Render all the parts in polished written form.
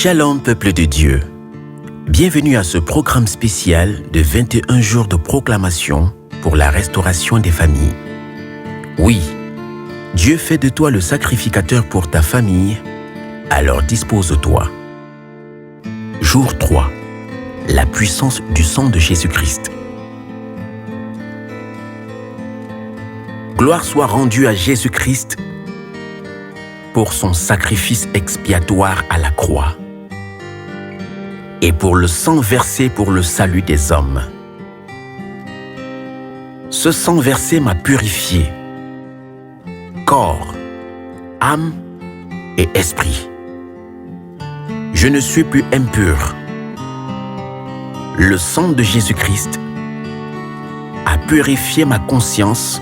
Shalom peuple de Dieu, bienvenue à ce programme spécial de 21 jours de proclamation pour la restauration des familles. Oui, Dieu fait de toi le sacrificateur pour ta famille, alors dispose-toi. Jour 3, la puissance du sang de Jésus-Christ. Gloire soit rendue à Jésus-Christ pour son sacrifice expiatoire à la croix et pour le sang versé pour le salut des hommes. Ce sang versé m'a purifié, corps, âme et esprit. Je ne suis plus impur. Le sang de Jésus-Christ a purifié ma conscience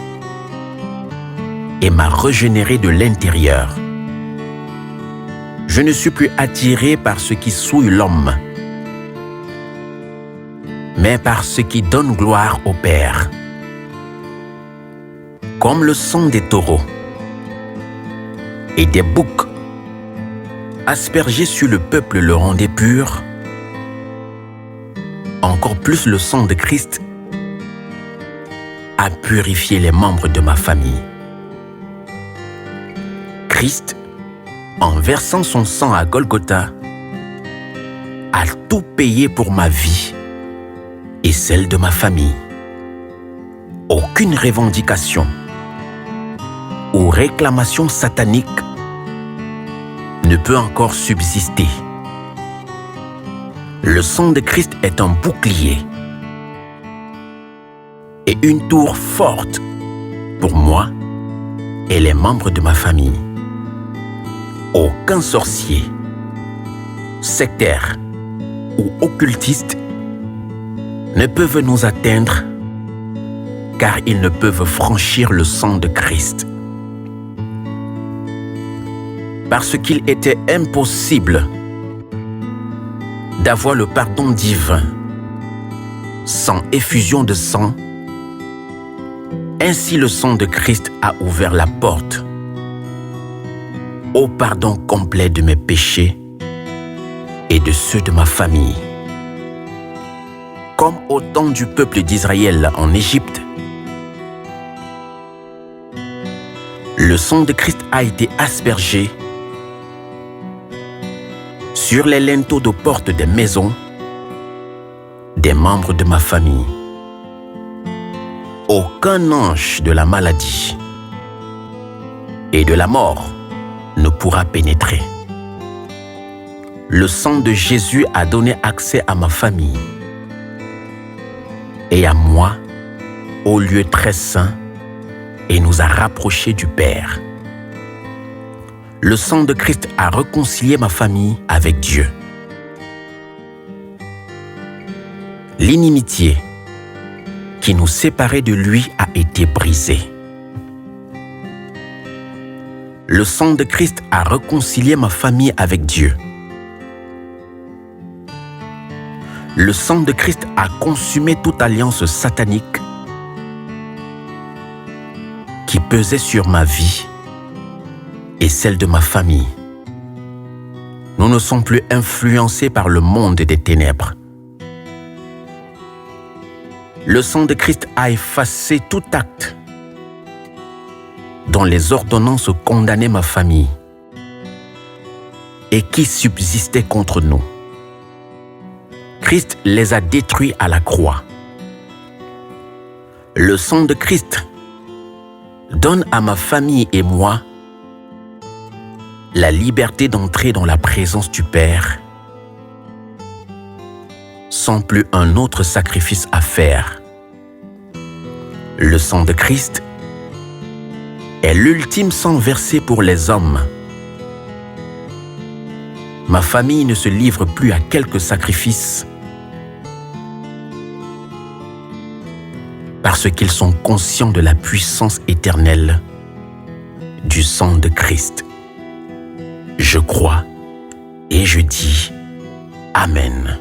et m'a régénéré de l'intérieur. Je ne suis plus attiré par ce qui souille l'homme, mais par ce qui donne gloire au Père. Comme le sang des taureaux et des boucs aspergés sur le peuple le rendait pur, encore plus le sang de Christ a purifié les membres de ma famille. Christ, en versant son sang à Golgotha, a tout payé pour ma vie et celle de ma famille. Aucune revendication ou réclamation satanique ne peut encore subsister. Le sang de Christ est un bouclier et une tour forte pour moi et les membres de ma famille. Aucun sorcier, sectaire ou occultiste ne peuvent nous atteindre car ils ne peuvent franchir le sang de Christ. Parce qu'il était impossible d'avoir le pardon divin sans effusion de sang, ainsi le sang de Christ a ouvert la porte au pardon complet de mes péchés et de ceux de ma famille. Comme au temps du peuple d'Israël en Égypte, le sang de Christ a été aspergé sur les linteaux de porte des maisons des membres de ma famille. Aucun ange de la maladie et de la mort ne pourra pénétrer. Le sang de Jésus a donné accès à ma famille et à moi au lieu très saint et nous a rapprochés du Père. Le sang de Christ a réconcilié ma famille avec Dieu. L'inimitié qui nous séparait de lui a été brisée. Le sang de Christ a réconcilié ma famille avec Dieu. Le sang de Christ a consumé toute alliance satanique qui pesait sur ma vie et celle de ma famille. Nous ne sommes plus influencés par le monde des ténèbres. Le sang de Christ a effacé tout acte dont les ordonnances condamnaient ma famille et qui subsistaient contre nous. Christ les a détruits à la croix. Le sang de Christ donne à ma famille et moi la liberté d'entrer dans la présence du Père sans plus un autre sacrifice à faire. Le sang de Christ est l'ultime sang versé pour les hommes. Ma famille ne se livre plus à quelques sacrifices parce qu'ils sont conscients de la puissance éternelle du sang de Christ. Je crois et je dis Amen.